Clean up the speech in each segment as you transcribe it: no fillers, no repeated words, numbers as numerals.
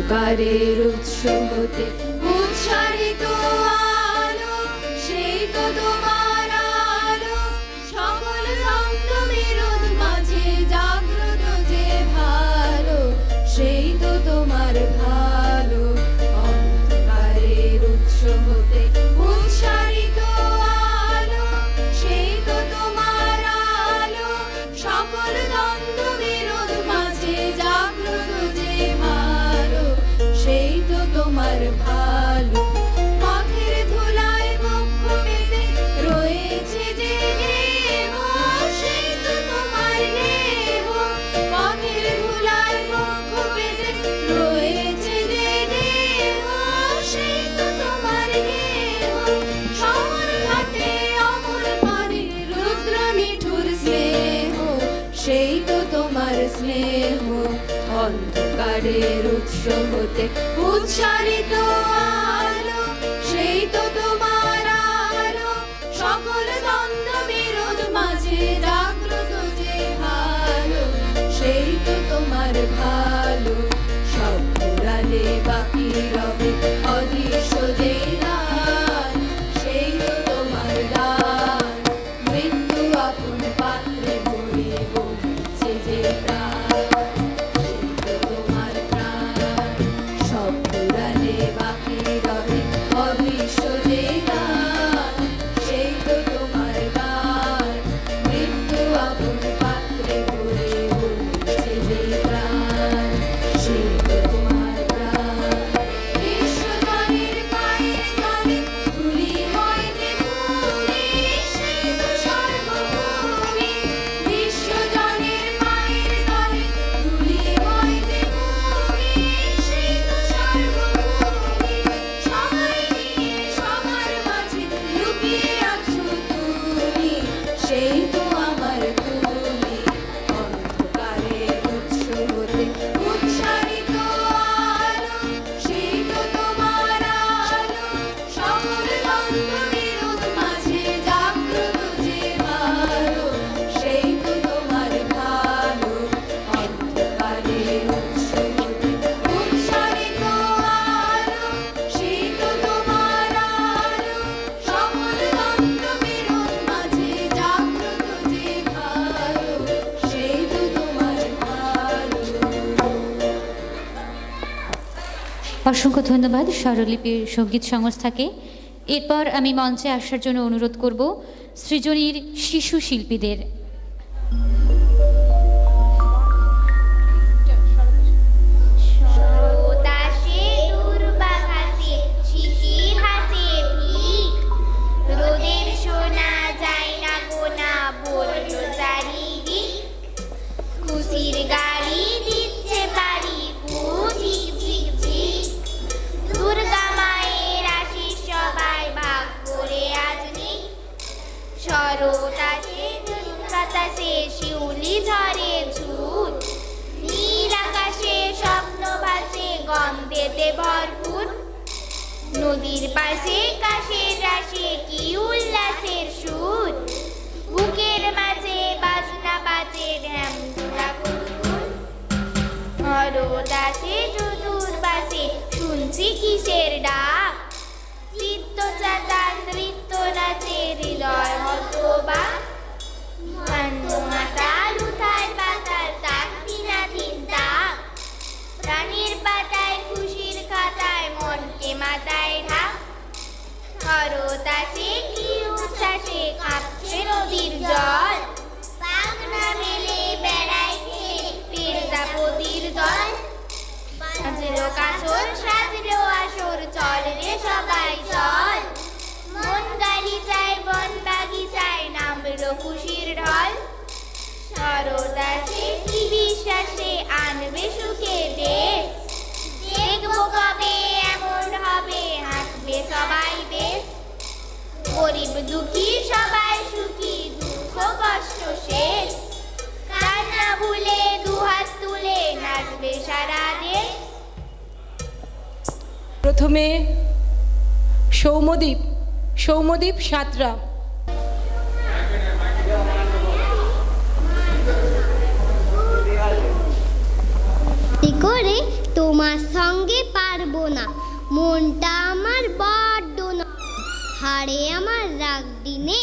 অন্ধকারের উৎস হতে উৎসারিত আলো, সেই তো তোমার আলো। সকল দ্বন্দ্ব বিরোধ মাঝে জাগ্রত যে ভালো, সেই তো তোমার ভালো। অন্ধকারের উৎস হতে উৎসারিত আলো, সেই তো তোমার আলো। সকল দ্বন্দ্ব বিরোধ মাঝে জাগ্রত যে ভালো, সেই তো তোমার ভালো। পথের ধুলায় বক্ষ বেঁধে রয়েছে যে দেহ, সেই তো তোমার দেহ। পথের ধুলায় বক্ষ বেঁধে রয়েছে যে দেহ, সেই তো তোমার দেহ। শহর ঘাটে অমর পারে রুদ্র নিঠুর স্নেহ, সেই তো তোমার স্নেহ। অন্ধকারের উৎস হতে উৎসারিত আলো, সেই তো তোমার আলো। সকল দ্বন্দ্ব বিরোধ মাঝে জাগ্রত যে ভালো, সেই তো তোমার ভালো। সব ফুরালে বাকি রবে অদৃশ্য যে লাল, সেই তো তোমার লাল। মৃত্যু আপন পাত্রে ভরে বইছে যে প্রাণ, সেই তো তোমার প্রাণ। সব ফুরালে বাকি রবে অদৃশ্য যে লাল, সেই তো তোমার লাল। মৃত্যু আপন পাত্রে ভরে বইছে যে প্রাণ, সেই তো তোমার প্রাণ। বিশ্বজনের পায়ের তলে ধূলিময় যে ভূমি, সেই তো সর্বভূমি। বিশ্বজনের পায়ের তলে ধূলিময় যে ভূমি, সেই তো সর্বভূমি। সবাই নিয়ে সবার মাঝে লুকিয়ে আছো তুমি, সেই তো আমার তুমি। অন্ধকারের উৎস হতে উৎসারিত আলো, সেই তো তোমার আলো। সকল দ্বন্দ্ব বিরোধ মাঝে জাগ্রত যে ভালো, সেই তো তোমার ভালো। অন্ধকারের উৎস হতে উৎসারিত আলো, সেই তো তোমার আলো। সকল দ্বন্দ্ব বিরোধ মাঝে জাগ্রত যে ভালো, সেই তো তোমার ভালো। অসংখ্য ধন্যবাদ স্বরলিপির সঙ্গীত সংস্থাকে। এরপর আমি মঞ্চে আসার জন্য অনুরোধ করব সৃজনীর শিশু শিল্পীদের। সরোদাসে দুর্বাঘাসে শিশির হাসে ভিক, রোদের শোনা যায় না গোনা বলল চারিদিক। খুশির গাড়ি দিচ্ছে বাড়ি ঝিক ঝিক ঝিক, দুর্গা মায়ের আশিস সবাই ভাগ করে আজ নিক। সরোদাসে বাতাসে শিউলি ঝরে ঝুট, নীল আকাশে স্বপ্ন ভাসে গন্ধেতে ভরপুর। নদীর পাশে কাশের রাশে কি উল্লাসের সুর, বুকের মাঝে বাজনা বাজে ঢ্যাম ধরা কুরকুর। হরদাসে চতুর পাশে শুনছি কিসের ডাক, চিত্ত চাতাল নৃত্য নাচে হৃদয় হতবাক। মাতাল উথায় পাতাল তাক দিনাধীন তাক, প্রাণীর পাতায় খুশির খাতায় মনকে মাথায় ঢাক। হরদাসে কি উচ্ছ্বাসে কাঁপছে নদীর জল, পাখনা মেলে বেড়ায় খেলে পেরজাপতির দল। সাজলো কাসর সাজলো আসর চল রে সবাই চল, মন গালিচায় বন বাগিচায় নামলো খুশির ঢল। সরোদাসে কি বিশ্বাসে আনবে সুখে দেশ, দেখবো কবে এমন হবে হাসবে সবাই বেশ। গরিব দুঃখী সবাই সুখী দুঃখ কষ্ট শেষ, কান্না ভুলে দুহাত তুলে নাচবে সারা দেশ। প্রথমে সৌম্যদীপ সাঁতরা। করে তোমার সঙ্গে পারবো না, মনটা আমার বড্ড না, হাড়ে আমার রাগ দিনে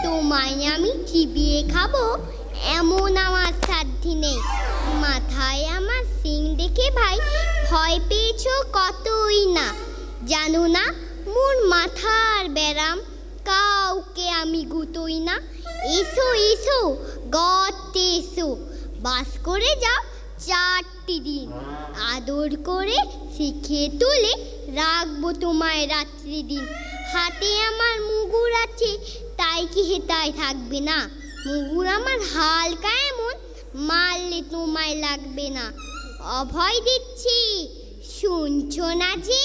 তোমায় আমি চিবিয়ে খাবো এমন আমার সাধ্যি নেই। মাথায় আমার সিং দেখে ভাই ভয় পেয়েছো কতই না, জানো না মোর মাথার ব্যারাম, কাউকে আমি গুতোই না। এসো এসো গর্তে এসো, বাস করে যাও 4টি দিন, আদর করে শিখে তুলে রাখবো তোমায় রাত্রি দিন। হাতে আমার মুগুর আছে, তাই কি হেতায় থাকবে না, মুগুর আমার হালকা এমন, মারলে তোমায় লাগবে না। অভয় দিচ্ছি শুনছো না যে,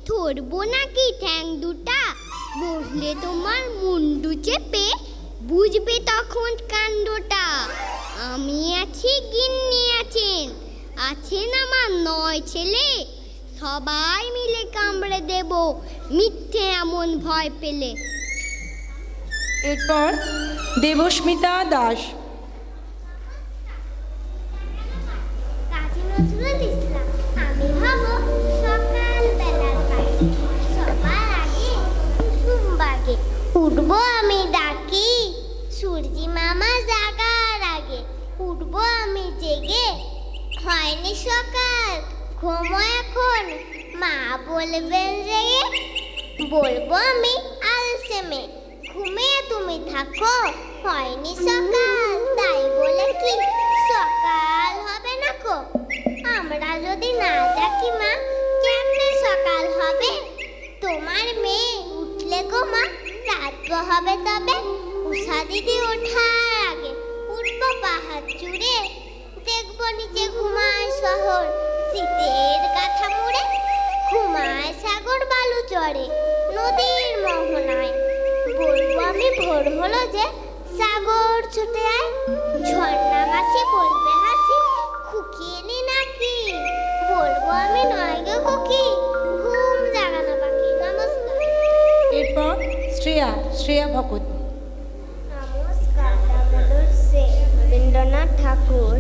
ধরবো নাকি ঠ্যাং দুটা, বসলে তোমার মুন্ডু চেপে বুঝবে তখন কাণ্ডটা। আমি আছি, গিন্নি আছেন, আছেন আমার 9 ছেলে, সবাই মিলে কামড়ে দেব মিথ্যে এমন ভয় পেলে। এরপর দেবস্মিতা দাস। কাজী নজরুল ইসলাম। আমি হব সকালবেলার পাখি, সবার আগে কুসুম বাগে উঠবো আমি ডাকি, সূর্যি মামা জাগার আগে উঠবো আমি জেগে। হয়নি সকাল, ঘুমো এখন, মা বলবেন জেগে, বলবো আমি আলসেমে, ঘুমিয়ে তুমি থাকো। হয়নি সকাল, তাই বলে কি সকাল হবে না কো, আমরা যদি না ডাকি মা কেমনে সকাল হবে। তোমার মেয়ে উঠলে গো মা রাত হবে তবে, উষা দিদি ওঠার আগে উঠবো পাহাড় চূড়ে, দেখবো নিচে ঘুমায় শহর শীতের কাঁথা মুড়ে, ঘুমায় সাগর বালু চড়ে নদীর মোহনায়। বলবো আমি ভোর হলো যে সাগর ছুটে আয়, ঝর্ণা মাসি বলবে হাসি খুকিয়ে নি নাকি, বলবো আমি নয় গো খুকি ঘুম জাগানো বাকি। নমস্কার। এরপর শ্রেয়া ভকত। নমস্কার। দামোদর সেন। রবীন্দ্রনাথ ঠাকুর।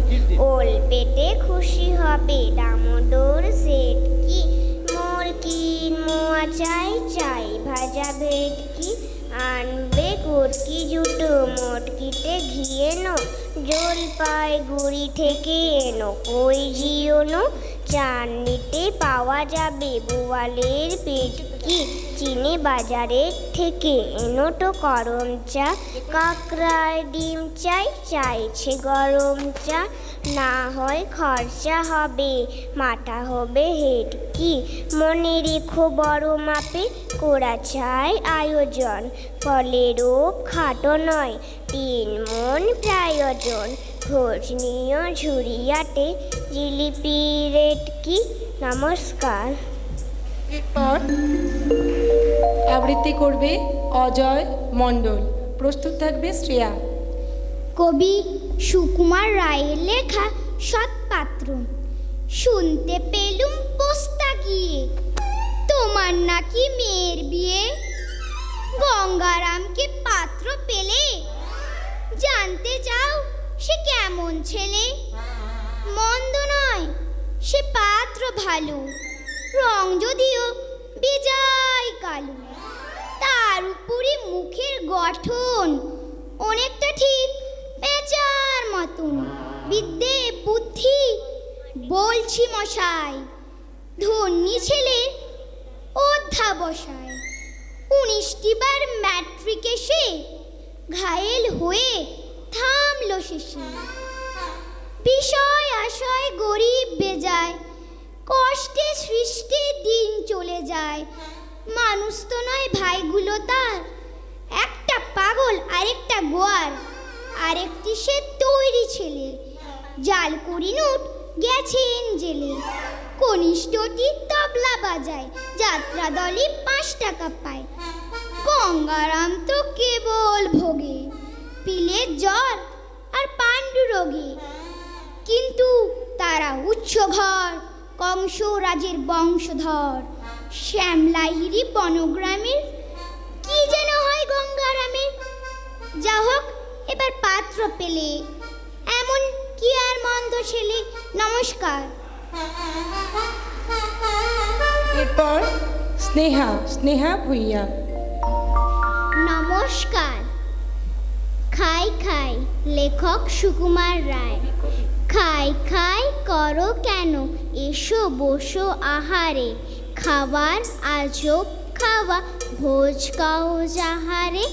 ওল পেটে খুশি হবে দামোদর সেট কি, মোর কি মোয়া চাই চাই ভাজা ভেটকি, আনবে কুটকি জুটো মটকিতে ঘিয়েনো, জলপাইগুড়ি থেকে এনো কই জিওনো, চাটনিতে পাওয়া যাবে বোয়ালের পেটকি, চিনি বাজারের থেকে এনো তো গরম চা, কাকড়ার ডিম চাই চাইছে গরম চা, না হয় খরচা হবে মাথা হবে হেটকি, মনে রেখো বড় মাপে করা চাই আয়োজন, ফলেরও খাটো নয় 3 মণ প্রয়োজন, খোঁজ নিও ঝুড়িয়াতে জিলিপি রেট কি। নমস্কার। এরপর আবৃত্তি করবে অজয় মণ্ডল, প্রস্তুত থাকবে শ্রেয়া। কবি সুকুমার রায়ের লেখা সৎপাত্র। শুনতে পেলুম পোস্তা গিয়ে তোমার নাকি মেয়ের বিয়ে, গঙ্গারামকে পাত্র পেলে, জানতে চাও সে কেমন ছেলে। মন্দ নয় সে পাত্র ভালো, রং যদিও বেজায় কালো, তার উপরে মুখের গঠন অনেকটা ঠিক পেঁচার মতন, বিদ্যে বুদ্ধি বলছি মশাই, ধন্যী ছেলে অধ্যাবসায়। 19টি বার ম্যাট্রিক এসে ঘায়েল হয়ে থামলো শেষে, বিষয় আশয় গরিব বেজায়, কষ্টে সৃষ্টি দিন চলে যায়। মানুষ তো নয় ভাইগুলো তার, একটা পাগল আরেকটা গোয়ার, আরেকটি সে তৈরি ছেলে, জাল করি নোট গেছেন জেলে। কনিষ্ঠটি তবলা বাজায়, যাত্রা দলে 5 টাকা পায়। গঙ্গারাম তো কেবল ভোগে, পিলের জ্বর আর পাণ্ডু রোগে, কিন্তু তারা উচ্চ ঘর কংস রাজের বংশধর। শ্যামলাহিরি বনগ্রামের কি যেন হয় গঙ্গারামের। যা হোক এবার পাত্র পেলে, এমন কি আর মন্দ ছেলে। নমস্কার। এরপর স্নেহা স্নেহা ভুইয়া। নমস্কার। খাই খাই লেখক সুকুমার রায়। খাই খাই করো কেন, এসো বসো আহারে। খাবার আজব খাওয়া, ভোজ খাও যাহারে।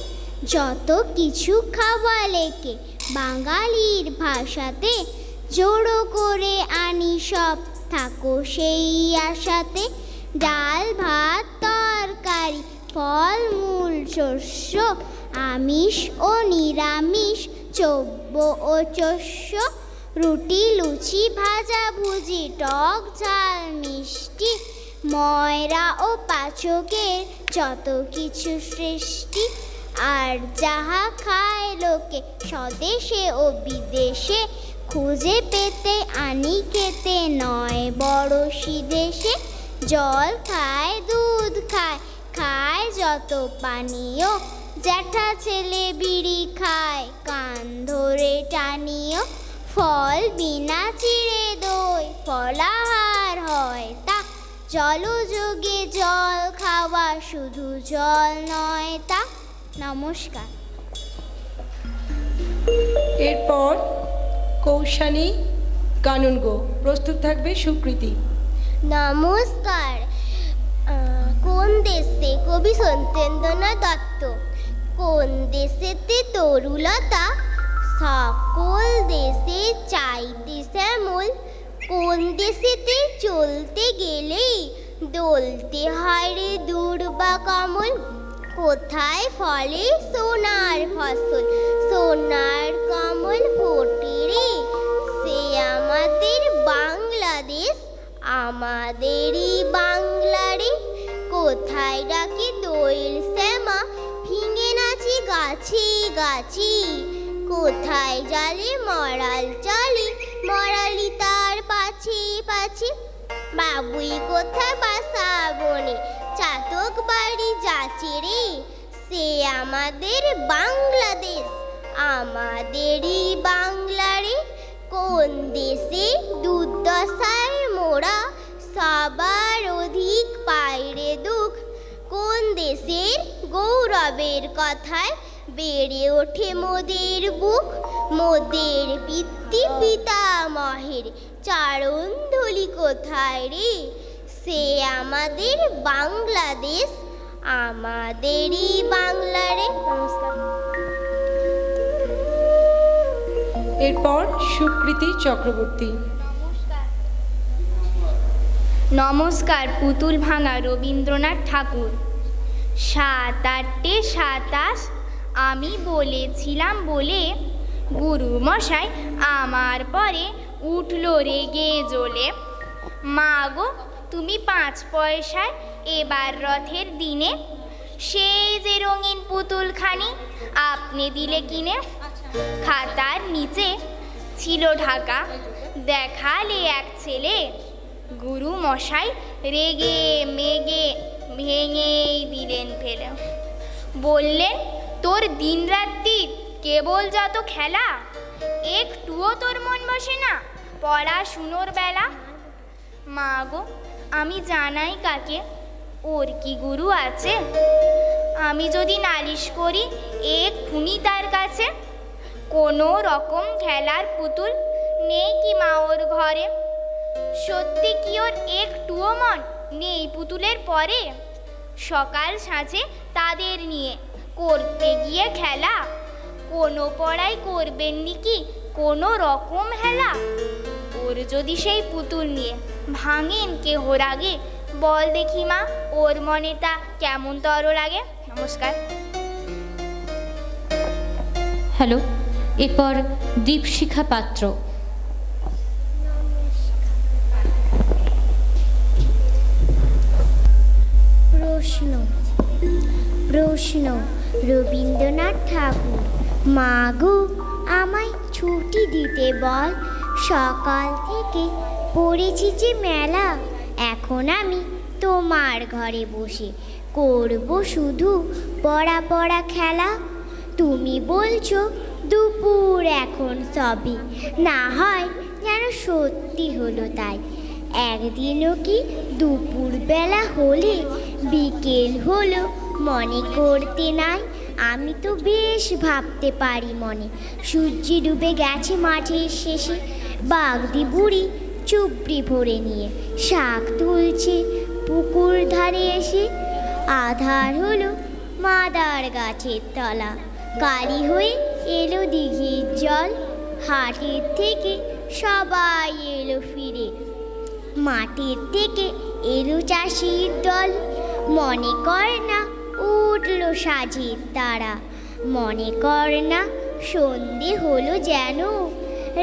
যত কিছু খাওয়া লেকে বাঙালির ভাষাতে, জোড়ো করে আনি সব থাকো সেই আশাতে। ডাল ভাত তরকারি ফল মূল শস্য, আমিষ ও নিরামিষ চব্য ও চস্য। রুটি লুচি ভাজা ভুজি টক ঝাল মিষ্টি, ময়রা ও পাচকের যত কিছু সৃষ্টি। আর যাহা খায় লোকে স্বদেশে ও বিদেশে, খুঁজে পেতে আনি খেতে নয় বড় সিদেশে। জল খায় দুধ খায় খায় যত পানীয়, জ্যাঠা ছেলে বিড়ি খায় কান ধরে টানিও। ফল বিনা চিড়ে দই ফলাহার হয় তা, জলযোগে জল খাওয়া শুধু জল নয় তা। নমস্কার। এরপর কৌশানী কানুনগো। প্রস্তুত থাকবে সুকৃতি। নমস্কার। কোন দেশে কবি সত্যেন্দ্রনাথ দত্ত। কোন দেশেতে তরুলতা, সকল দেশে চাইতে শ্যামল। কোন দেশেতে চলতে গেলেই দলতে হয় রে দুর্বা কমল। কোথায় ফলে সোনার ফসল, সোনার কমল ফোটে রে। সে আমাদের বাংলাদেশ, আমাদেরই বাংলা রে। কোথায় ডাকে দোয়েল শ্যামা, ফিঙে নাচি গাছি গাছি। কোথায় জালে মরাল চলে, মরালি তার পাছে পাছে। বাবুই কোথায় বাসা বনে, চাতক বাড়ি যাচ্ছে রে। সে আমাদের বাংলাদেশ, আমাদেরই বাংলা রে। কোন দেশে দুর্দশায় মোরা, সবার অধিক পায়রে দুঃখ। কোন দেশের গৌরবের কথায় বেড়ে ওঠে মোদের বুক। মোদের পিতৃ পিতামহের চারণ ধুলি কোথায় রে। সে আমাদের বাংলাদেশ, আমাদেরই বাংলা রে। নমস্কার। এরপর সুকৃতি চক্রবর্তী। নমস্কার। পুতুল ভাঙা রবীন্দ্রনাথ ঠাকুর। ৭-৮-২৭ আমি বলেছিলাম বলে, গুরু মশাই আমার পরে উঠল রেগে জ্বলে। মা গো তুমি 5 পয়সায় এবার রথের দিনে, সেই যে রঙিন পুতুলখানি আপনি দিলে কিনে। খাতার নিচে ছিল ঢাকা, দেখালে এক ছেলে। গুরু মশাই রেগে মেগে ভেঙেই দিলেন ফেলে। বললেন তোর দিন রাত্রি কেবল যত খেলা, একটুও তোর মন বসে না পড়াশুনোর বেলা। মা গো আমি জানাই কাকে, ওর কি গুরু আছে। আমি যদি নালিশ করি এক্ষুনি তার কাছে। কোনো রকম খেলার পুতুল নেই কি মা ওর ঘরে। সত্যি কি ওর একটুও মন নেই পুতুলের পরে। সকাল সাঁঝে তাদের নিয়ে করতে গিয়ে খেলা, কোনো পড়াই করবেননি কি কোনো রকম হেলা। ওর যদি সেই পুতুল নিয়ে ভাঙেন কেহর আগে, বল দেখি মা ওর মনে তা কেমন তর লাগে। নমস্কার। হ্যালো, এরপর দীপশিখা পাত্র। প্রশ্ন প্রশ্ন রবীন্দ্রনাথ ঠাকুর। মা গো আমায় ছুটি দিতে বল, সকাল থেকে পড়েছি যে মেলা। এখন আমি তোমার ঘরে বসে করব শুধু পড়া পড়া খেলা। তুমি বলছো দুপুর এখন সবে, না হয় যেন সত্যি হলো তাই। একদিনও কি দুপুরবেলা হলে বিকেল হলো মনে করতে নাই? আমি তো বেশ ভাবতে পারি মনে। সূর্য ডুবে গেছে মাঠের শেষে, বাগদি বুড়ি চুবড়ি ভরে নিয়ে শাক তুলছে পুকুর ধারে এসে। আধার হলো মাদার গাছের তলা, কালি হয়ে এলো দিঘির জল। হাটের থেকে সবাই এলো ফিরে, মাঠের থেকে এলো চাষির দল। মনে কর না উঠলো সাজের তারা, মনে কর না সন্ধে হলো যেন।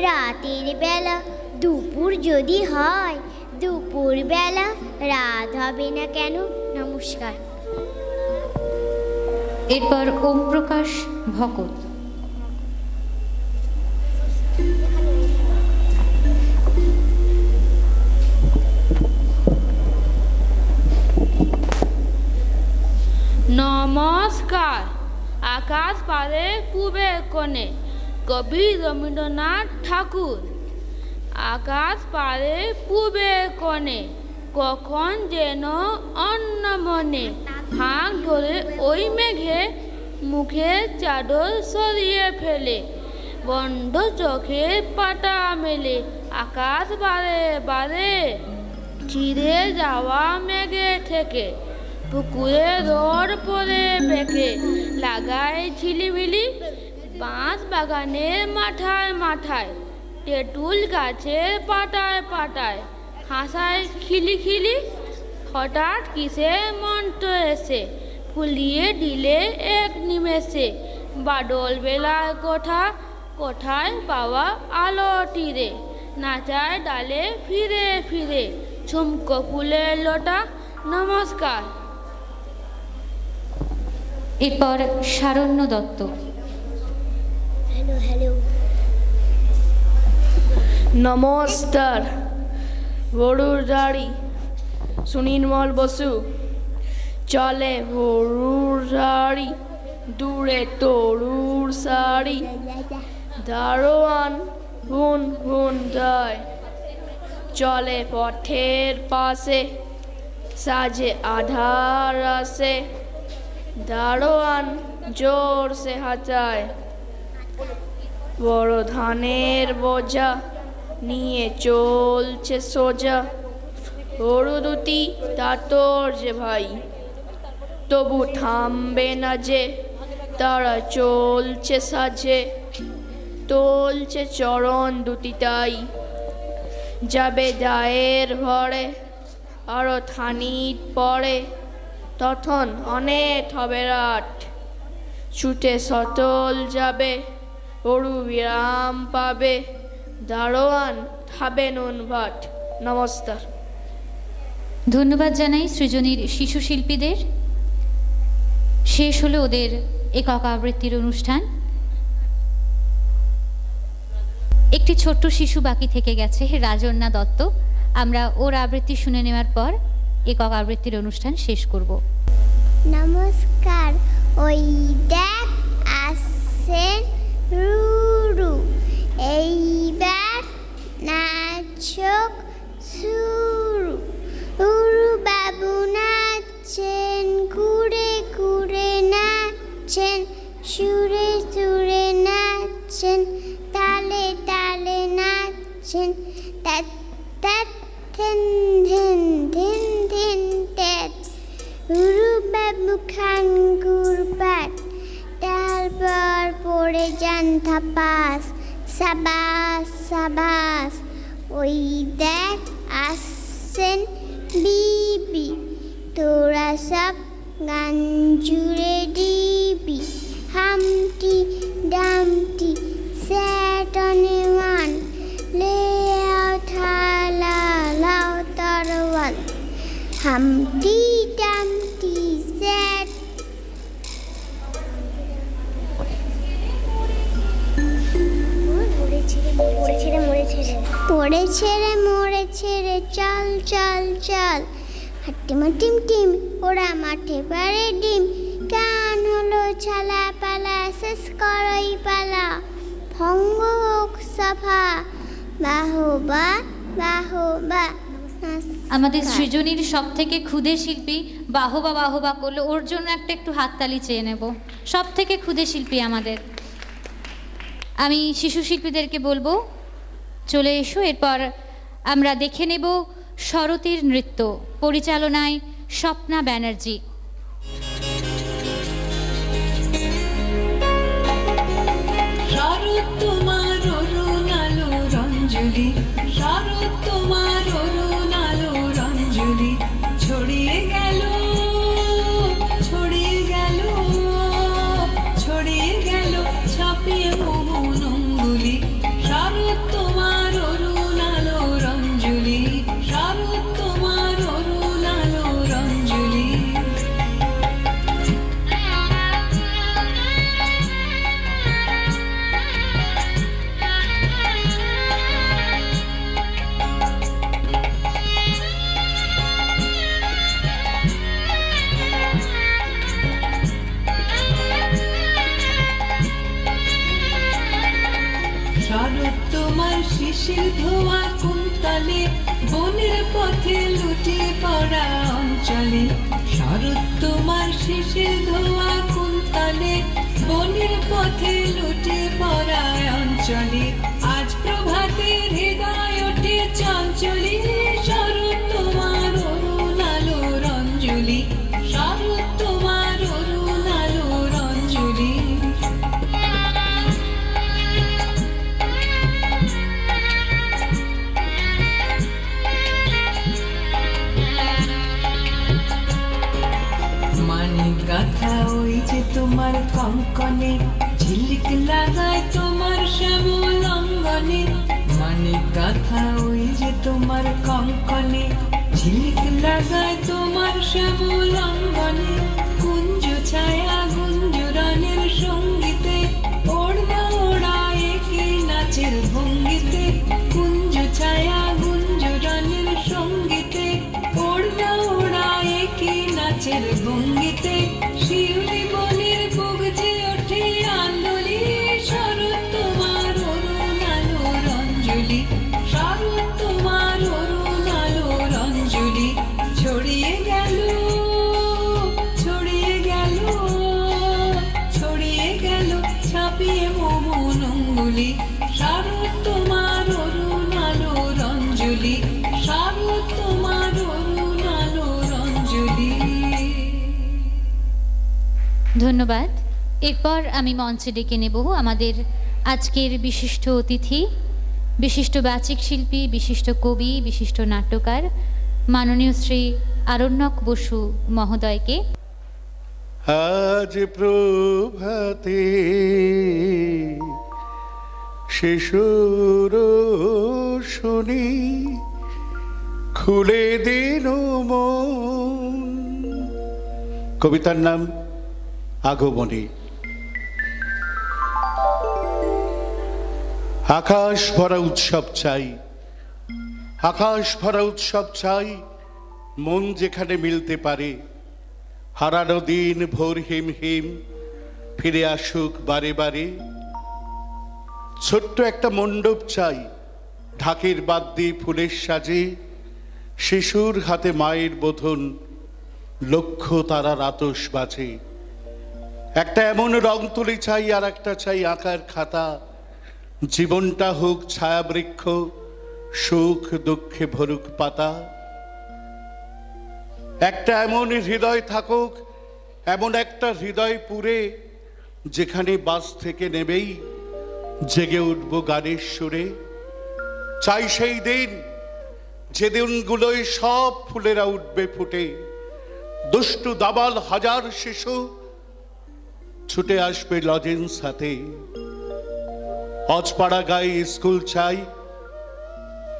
রাতের বেলা দুপুর যদি হয়, দুপুর বেলা রাত হবে না কেন? নমস্কার। এরপর ওম প্রকাশ ভকত। নমস্কার। আকাশ পারে পূবের কোণে, কবি রবীন্দ্রনাথ ঠাকুর। আকাশ পারে পূবের কোণে, কখন যেন অন্য মনে। হাঁক ধরে ওই মেঘে মুখের চাদর সরিয়ে ফেলে, বন্ধ চোখে পাতা মেলে। আকাশ বারে বারে ছিঁড়ে যাওয়া মেঘে থেকে, পুকুরে রোদ পড়ে বেঁকে। লাগায় ঝিলিমিলি বাঁশ বাগানের মাথায় মাথায়, তেঁতুল গাছের পাতায় পাতায় হাসায় খিলিখিলি। হঠাৎ কিসে মন্ত্র এসে ফুলিয়ে দিলে এক নিমেষে। বাদল বেলার কথা কোথায় পাওয়া আলো তীরে, নাচায় ডালে ফিরে ফিরে ঝুমকো ফুলের লতা। নমস্কার। এরপর শারণ্য দত্ত। Hello hello. নমস্কার। গরুর গাড়ি সুনির্মল বসু চলে, গরুর গাড়ি দূরে তরুর শাড়ি। দারোয়ান গুন গুন যায়, চলে পথের পাশে, সাজে আধার আসে। দারোয়ান জোর সে হাঁচায়, বড় ধানের বোঝা নিয়ে চলছে সোজা। গরু দুটি তাতর যে ভাই, তবু থামবে না যে। তারা চলছে সাজে, তোলছে চরণ দুটি তাই। যাবে দায়ের ঘরে আরো খানিক পরে, তখন অনেক হবে রাত। ছুটে সতল যাবে, গরু বিরাম পাবে। দারোয়ান খাবে নুন ভাত। নমস্কার। ধন্যবাদ জানাই সৃজনীর শিশু শিল্পীদের। শেষ হলো ওদের একক আবৃত্তির অনুষ্ঠান। একটি ছোট্ট শিশু বাকি থেকে গেছে, রাজন্যা দত্ত। আমরা ওর আবৃত্তি শুনে নেওয়ার পর একক আবৃত্তির অনুষ্ঠান শেষ করব। নমস্কার। ওই দেখ আসছেন রুরু, এইবার নাচক শুরু। রুরু বাবু নাচছেন, ঘুরে ঘুরে নাচছেন, সুরে সুরে নাচছেন, তালে তালে নাচছেন। tat tat ten ten ten ten tat। রুরু বাবু খান ঘুরপাট, তারপর পড়ে যান থাপাস। সাবাস সাবাস। ওই দেখ আসছেন বিবি, তোরা সব গান জুড়ে দিবি। হামটি ডামটি sat on a one, lay out hala lao tarwan. Humpty Dumpty sat। পড়েছে রে মরেছে রে, চল চল চল। হাট্টিমা টিম টিম, ওরা মাঠে পারে ডিম। গান হলো ছালা পালা, শেষ করই পালা। ভঙ্গ হোক সভা, বাহবা বাহবা। আমাদের সৃজনীর সব থেকে ক্ষুদে শিল্পী বাহবা বাহবা করলো, ওর জন্য একটু হাততালি চেয়ে নেব। সব থেকে ক্ষুদে শিল্পী আমাদের। আমি শিশু শিল্পীদেরকে বলবো চলে এসো। এরপর আমরা দেখে নেব শরতের নৃত্য, পরিচালনায় স্বপ্না ব্যানার্জি। শারদ তোমার অরুণ আলো রঞ্জলি, শারদ তোমার অরুণ আলো রঞ্জলি, ছড়িয়ে গেল ছড়িয়ে গেল ছড়িয়ে গেল ছাপিয়ে মোহন অঙ্গুলি। শারদ তোমার অরুণ আলো রঞ্জলি, শারদ তোমার অরুণ আলো রঞ্জলি। শারদ তোমার শিশির ধোয়া কুন্তলে, বনের পথে লুটিয়ে পড়া অঞ্চলে। শারদ তোমার শিশির ধোয়া কুন্তলে, বনের পথে লুটিয়ে পড়া অঞ্চলে। আজ প্রভাতের হৃদয় ওঠে চঞ্চলি, শারদ তোমার অরুণ আলো রঞ্জলি, শারদ তোমার অরুণ আলো রঞ্জলি। মানিক গাথা ওই যে তোমার কঙ্কনে, ঝিলিক লাগায় তোমার শ্যামল অঙ্গনে। মানিক গাথা ওই যে তোমার কঙ্কনে, ঝিলিক লাগায় তোমার শ্যামল অঙ্গনে। কুঞ্জ ছায়া গুঞ্জরণের সঙ্গীতে, ওড়না ওড়ায় কি নাচের ভঙ্গিতে। কুঞ্জ ছায়া গুঞ্জরণের সঙ্গীতে, ওড়না ওড়ায় কি নাচের ভঙ্গিতে। শিউলি বনের বুগজে ওঠে আন্দোলি, শারদ তোমার অরুণ আলো রঞ্জলি, শারদ তোমার অরুণ আলো রঞ্জলি। ছড়িয়ে গেল ছড়িয়ে গেল ছড়িয়ে গেল ছাপিয়ে মোহন অঙ্গুলি। শারদ তোমার অরুণ আলো রঞ্জলি, শারদ তোমার অরুণ আলো রঞ্জলি। ধন্যবাদ। এরপর আমি মঞ্চে ডেকে নেব আমাদের আজকের বিশিষ্ট অতিথি, বিশিষ্ট বাচিক শিল্পী, বিশিষ্ট কবি, বিশিষ্ট নাট্যকার মাননীয় শ্রী আরণ্যক বসু মহোদয়কে। আজ প্রভাতে শিশুর শুনি, খুলে দিল মন। কবিতার নাম আগমনী। আকাশ ভরা উৎসব চাই, আকাশ ভরা উৎসব চাই, মন যেখানে মিলতে পারে। হারানো দিন ভোর হিম হিম ফিরে আসুক বারে বারে। ছোট্ট একটা মণ্ডপ চাই, ঢাকের বাদ্যি ফুলের সাজে। শিশুর হাতে মায়ের বোধন, লক্ষ তারার আতশ বাজে। একটা এমন রং তুলি চাই, আর একটা চাই আঁকার খাতা। জীবনটা হোক ছায়াবৃক্ষ, সুখ দুঃখে ভরুক পাতা। একটা এমন হৃদয় থাকুক, এমন একটা হৃদয় পুরে, যেখানে বাস থেকে নেবেই জেগে উঠব গানের সুরে। চাই সেই দিন, যে দিনগুলোয় সব ফুলেরা উঠবে ফুটে। দুষ্টু দাবাল হাজার শিশু ছুটে আসবে লজেন্স হাতে। অজপাড়া গায়ে স্কুল চাই,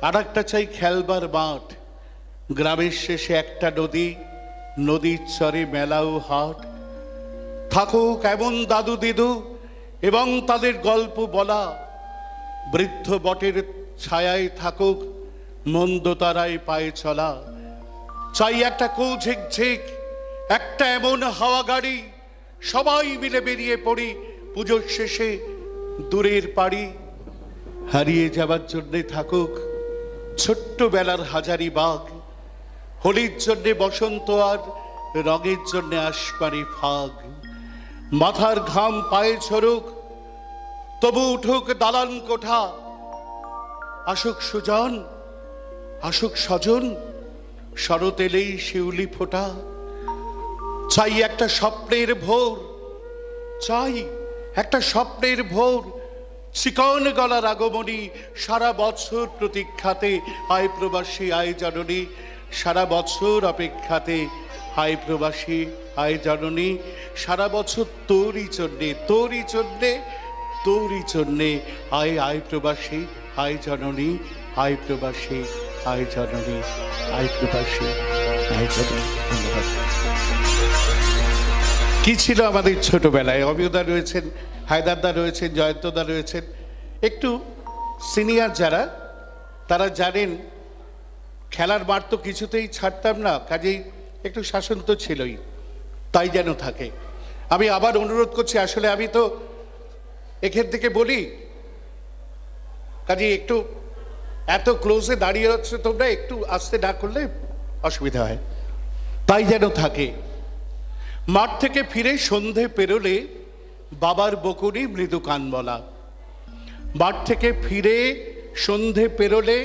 আর একটা চাই খেলবার মাঠ। গ্রামের শেষে একটা নদী, নদীর চরে মেলা ও হাট। থাকুক এমন দাদু দিদু এবং তাদের গল্প বলা। বৃদ্ধ বটের ছায়ায় থাকুক মন্দ তারায় পায়ে চলা। চাই একটা কৌঝিকঝিক, একটা এমন হাওয়া গাড়ি। সবাই মিলে বেরিয়ে পড়ি পুজোর শেষে দূরের পাড়ি। হারিয়ে যাবার জন্যে থাকুক ছোট্ট বেলার হাজারি বাগ। হোলির জন্যে বসন্ত আর রঙের জন্যে আসমানি ফাগ, মাথার ঘাম পায়ে ঝরুক তবু উঠুক দালান কোঠা, আসুক সুজন আসুক স্বজন, শরৎ এলেই শিউলি ফোটা। চাই একটা স্বপ্নের ভোর, চাই একটা স্বপ্নের ভোর, চিকন গলার আগমনী, সারা বছর প্রতীক্ষাতে আয় প্রবাসী আয় জননী, সারা বছর অপেক্ষাতে আয় প্রবাসী আয় জননী, সারা বছর তোরই জন্যে তোরই জন্যে তোরই জন্যে আয় আয় প্রবাসী আয় জননী, আয় প্রবাসী আয় জননী, আয় প্রবাসী আয় জননী। ধন্যবাদ। কি ছিল আমাদের ছোটবেলায়? অমিয়দা রয়েছেন, হায়দারদা রয়েছেন, জয়ন্তদা রয়েছেন, একটু সিনিয়র যারা তারা জানেন খেলার মাঠ তো কিছুতেই ছাড়তাম না, কাজেই একটু শাসন তো ছিলই, তাই যেন থাকে। আমি আবার অনুরোধ করছি, আসলে আমি তো এখান থেকে বলি, কাজে একটু এত ক্লোজে দাঁড়িয়ে হচ্ছে তোমরা, একটু আস্তে না করলে অসুবিধা হয়, তাই যেন থাকে। মাঠ থেকে ফিরে সন্ধে পেরোলে বাবার বকুনি মৃদু কান বলা, মাঠ থেকে ফিরে সন্ধে পেরোলে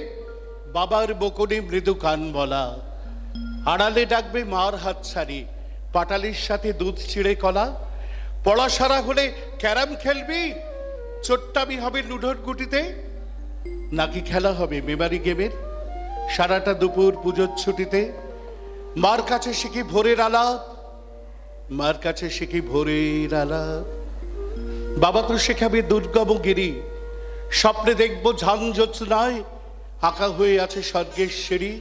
বাবার বকুনি মৃদু কান বলা, আড়ালে ডাকবে মার হাত ছাড়ি, পাটালির সাথে দুধ চিড়ে কলা, পড়া সারা হলে ক্যারাম খেলবি, চোট্টামি হবে লুডোর গুটিতে, নাকি খেলা হবে মেমারি গেমের সারাটা দুপুর পুজোর ছুটিতে। মার কাছে শিখি ভোরের আলাপ, মার কাছে শিখি ভোরের আলাপ, বাবা তো শেখাবে দুর্গম গিরি, স্বপ্নে দেখবো ঝান জ্যোৎস্নায় আঁকা হয়ে আছে স্বর্গের সিঁড়ি,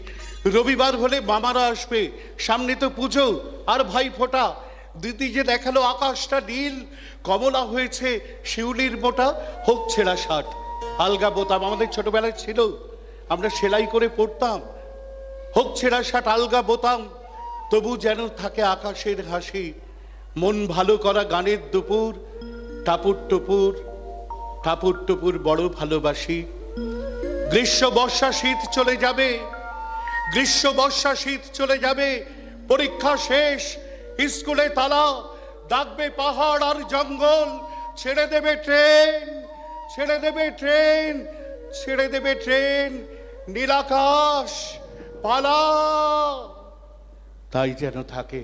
রবিবার হলে মামারা আসবে, সামনে তো পুজো আর ভাই ফোঁটা, দিদি যে দেখালো আকাশটা নীল, কমলা হয়েছে শিউলির মোটা, হোক ছেঁড়া শার্ট আলগা বোতাম, আমাদের ছোটবেলায় ছিল, আমরা সেলাই করে পড়তাম, হোক ছেঁড়া শার্ট আলগা বোতাম, তবু যেন থাকে আকাশের হাসি, মন ভালো করা গানের দুপুর, টাপুর টুপুর টাপুর টুপুর বড় ভালোবাসি। গ্রীষ্ম বর্ষা শীত চলে যাবে, গ্রীষ্ম বর্ষা শীত চলে যাবে, পরীক্ষা শেষ, স্কুলে তালা, ডাকবে পাহাড় আর জঙ্গল, ছেড়ে দেবে ট্রেন, ছেড়ে দেবে ট্রেন, ছেড়ে দেবে ট্রেন, নীলাকাশ পালা। তাই যেন থাকে,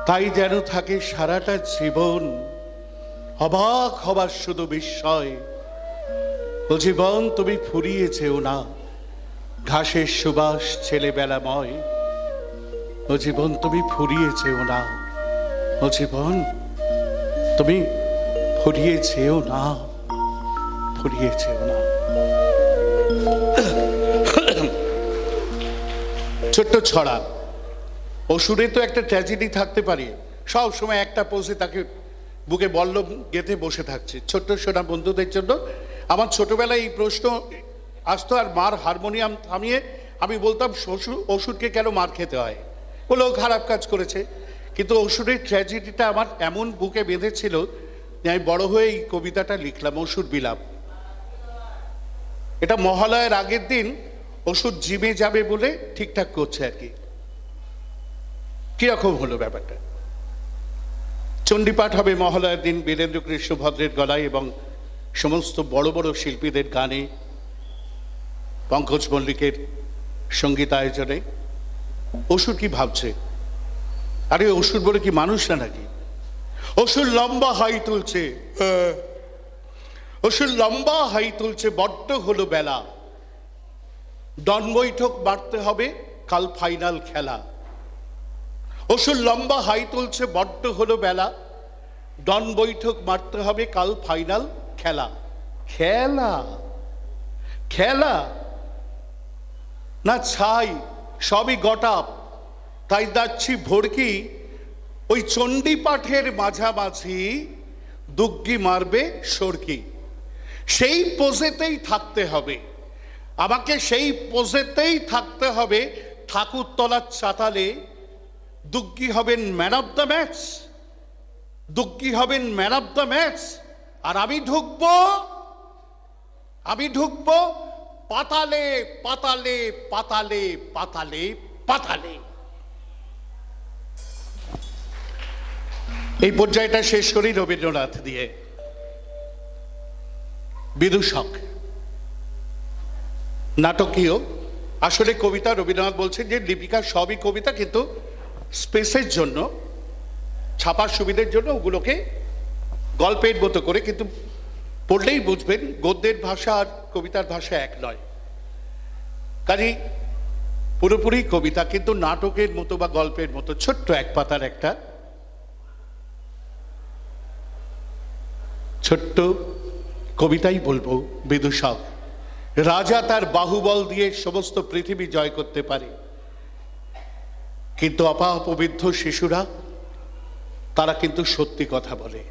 তাই যেন থাকে সারাটা জীবন, অবাক হবার শুধু বিস্ময়। ও জীবন তুমি ফুরিয়েছেও না, ঘাসের সুবাস ছেলেবেলাময়, ও জীবন তুমি ফুরিয়েছেও না, ও জীবন তুমি ফুরিয়েছেও না, ফুরিয়েছেও না। ছোট্ট ছড়া, অসুরে তো একটা ট্র্যাজেডি থাকতে পারে, সব সময় একটা পোজে তাকে বুকে বল্লম গেঁথে বসে থাকছে। ছোট্ট সোনা বন্ধুদের জন্য আমার ছোটবেলায় এই প্রশ্ন আসতো, আর মার হারমোনিয়াম থামিয়ে আমি বলতাম অসুরকে কেন মার খেতে হয়, বলে ও খারাপ কাজ করেছে। কিন্তু অসুরের ট্র্যাজেডিটা আমার এমন বুকে বেঁধেছিল যে আমি বড় হয়ে এই কবিতাটা লিখলাম, অসুর বিলাপ। এটা মহালয়ের আগের দিন অসুর জিমে যাবে বলে ঠিকঠাক করছে আর কি। কিরকম হলো ব্যাপারটা? চণ্ডীপাঠ হবে মহালয়ার দিন বীরেন্দ্র কৃষ্ণ ভদ্রের গলায় এবং সমস্ত বড় বড় শিল্পীদের গানে, পঙ্কজ মল্লিকের সঙ্গীতায়োজনে। অসুর কি ভাবছে? আরে অসুর বলে কি মানুষ না নাকি? অসুর লম্বা হাই তুলছে, অসুর লম্বা হাই তুলছে, বড্ড হলো বেলা, ডন বৈঠক মারতে হবে কাল ফাইনাল খেলা। অসুর লম্বা হাই তুলছে, বড্ড হলো বেলা, ডন বৈঠক মারতে হবে কাল ফাইনাল খেলা। খেলা খেলা না ছাই, সবই গটাপ। তাই যাচ্ছি ভোরকি ওই চণ্ডী পাঠের মাঝামাঝি, দুগ্গি মারবে সরকি। সেই পোজেতেই থাকতে হবে আমাকে, সেই পোজেতেই থাকতে হবে। ঠাকুরতলার চাতালে দুগ্গি হবেন ম্যান অফ দ্য ম্যাচ, দুগ্গি হবেন ম্যান অফ দ্য ম্যাচ। আর আমি ঢুকবো পাতালে পাতালে পাতালে পাতালে পাতালে। এই পর্যায়টা শেষ করি রবীন্দ্রনাথ দিয়ে। বিদূষক নাটকীয়, আসলে কবিতা। রবীন্দ্রনাথ বলছেন যে লিপিকা সবই কবিতা, কিন্তু স্পেসের জন্য, ছাপার সুবিধের জন্য ওগুলোকে গল্পের মতো করে, কিন্তু পড়লেই বুঝবেন গদ্যের ভাষা আর কবিতার ভাষা এক নয়। কাজেই পুরোপুরি কবিতা, কিন্তু নাটকের মতো বা গল্পের মতো। ছোট্ট এক পাতার একটা ছোট্ট কবিতাই বলবো। বিদূষক। রাজা তার বাহুবল দিয়ে সমস্ত পৃথিবী জয় করতে পারে, কিন্তু অপবিদ্ধ শিশুরা তারা কিন্তু সত্যি কথা বলে,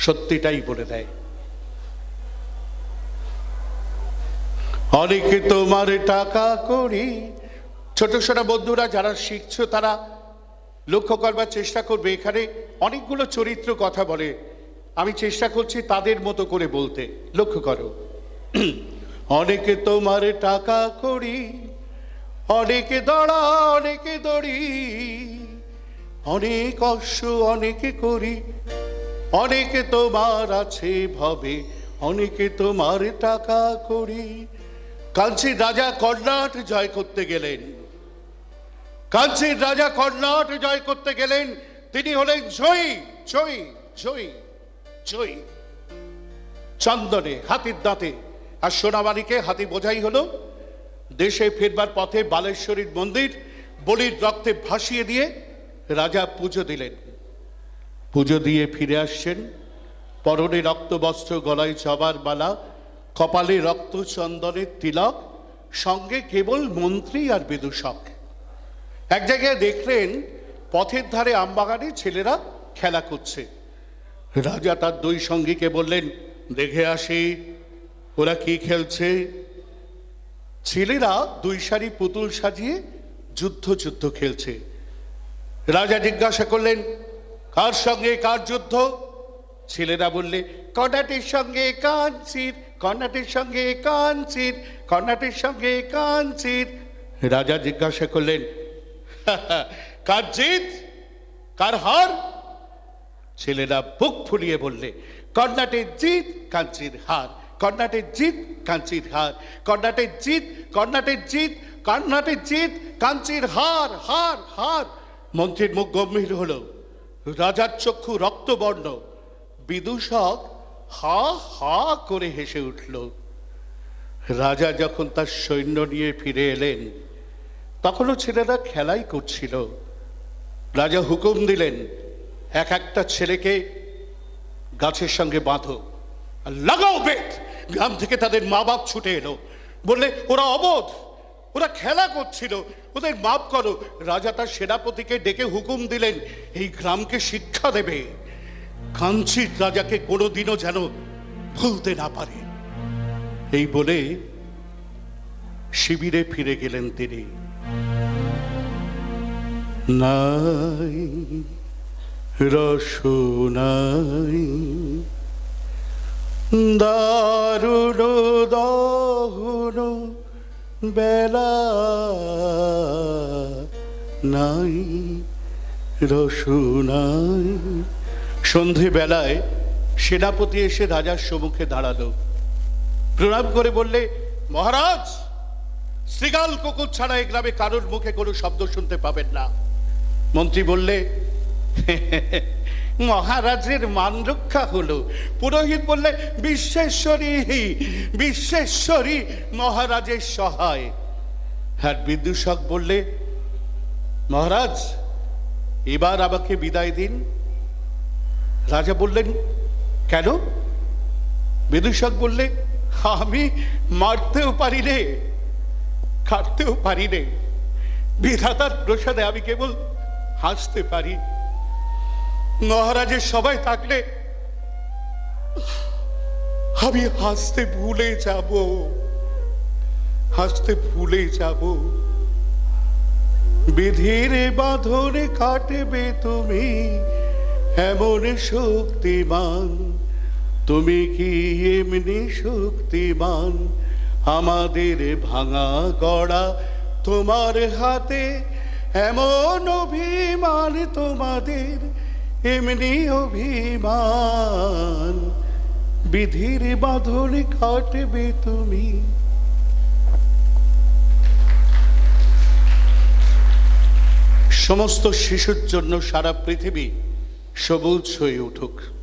সত্যিটাই বলে দেয়। অনেকে তোমার টাকা করি। ছোট ছোট বন্ধুরা যারা শিখছো তারা লক্ষ্য করবার চেষ্টা করবে, এখানে অনেকগুলো চরিত্র কথা বলে, আমি চেষ্টা করছি তাদের মতো করে বলতে। লক্ষ্য করো। অনেকে তোমার টাকা করি, অনেকে দড়া অনেকে দড়ি, অনেক অশ্ব অনেকে করি, অনেকে তোমার আছে ভবে, অনেকে তোমার টাকা করি। কাঞ্চীর রাজা কর্ণাট জয় করতে গেলেন। কাঞ্চীর রাজা কর্ণাট জয় করতে গেলেন। তিনি হলেন জয়ী, জয়ী, জয়ী, জয়ী। চন্দনে, হাতির দাঁতে আর সোনামানিকে হাতি বোঝাই হলো। দেশে ফিরবার পথে বালেশ্বরীর মন্দির বলির রক্তে ভাসিয়ে দিয়ে রাজা পুজো দিলেন। পুজো দিয়ে ফিরে আসছেন, পরনে রক্ত বস্ত্র, গলায় জবার মালা, কপালে রক্ত চন্দনের তিলক, সঙ্গে কেবল মন্ত্রী আর বিদূষক। এক জায়গায় দেখলেন পথের ধারে আমবাগানে ছেলেরা খেলা করছে। রাজা তার দুই সঙ্গীকে বললেন, দেখে আসি ওরা কি খেলছে। ছেলেরা দুই সারি পুতুল সাজিয়ে যুদ্ধ যুদ্ধ খেলছে। রাজা জিজ্ঞাসা করলেন, কার সঙ্গে কার যুদ্ধ? ছেলেরা বললে, কর্ণাটের সঙ্গে কাঞ্চীর, কর্ণাটের সঙ্গে কাঞ্চীর, কর্ণাটের সঙ্গে কাঞ্চীর। রাজা জিজ্ঞাসা করলেন, কার জিত কার হার? ছেলেরা বুক ফুলিয়ে বললে, কর্ণাটের জিত কাঞ্চীর হার, কর্ণাটের জিত কাঞ্চীর হার, কর্ণাটের জিত, কর্ণাটের জিত, কর্ণাটের জিত, কাঞ্চীর হার, হার, হার। মন্ত্রীর মুখ গম্ভীর হলো, রাজার চক্ষু রক্তবর্ণ। বিদূষক হা হা করে হেসে উঠল। রাজা যখন তার সৈন্য নিয়ে ফিরে এলেন, তখনও ছেলেরা খেলাই করছিল। রাজা হুকুম দিলেন, এক একটা ছেলেকে গাছের সঙ্গে বাঁধো আর লাগাও বেত। গ্রাম থেকে তাদের মা বাপ ছুটে এলো, বললে ওরা অবোধ, ওরা খেলা করছিল, ওদের মাপ করো। রাজা তার সেনাপতিকে ডেকে হুকুম দিলেন, এই গ্রামকে শিক্ষা দেবে, কাঞ্চীর রাজাকে কোনোদিনও যেন ভুলতে না পারে। এই বলে শিবিরে ফিরে গেলেন তিনি। নাই রসনাই দারুণ দহন বেলা, নাই রসনাই। সন্ধে বেলায় সেনাপতি এসে রাজার সম্মুখে দাঁড়ালো, প্রণাম করে বললে, মহারাজ, শ্রীগাল কুকুর ছাড়া এই গ্রামে কারোর মুখে কোনো শব্দ শুনতে পাবেন না। মন্ত্রী বললে, মহারাজের মান রক্ষা হলো। পুরোহিত বললে, বিশ্বেশ্বরী, বিশ্বেশ্বরী মহারাজের সহায়। আর বিদূষক বললে, মহারাজ, এবার আমাকে বিদায় দিন। রাজা বললেন, কেন? বিদূষক বললে, আমি মারতেও পারি রে, কাটতেও পারি রে, বিধাতার প্রসাদে আমি কেবল হাসতে পারি। মহারাজের সবাই থাকলে আমি হাসতে ভুলে যাব, হাসতে ভুলে যাব। বিধির বাঁধনে কাটবে তুমি এমন শক্তিমান, তুমি কি এমনি শক্তিমান? আমাদের ভাঙা গড়া তোমার হাতে, এমন অভিমান তোমাদের, এমনি অভিমান, বিধির বাঁধন কাটবে তুমি। সমস্ত শিশুর জন্য সারা পৃথিবী সবুজ হয়ে উঠুক।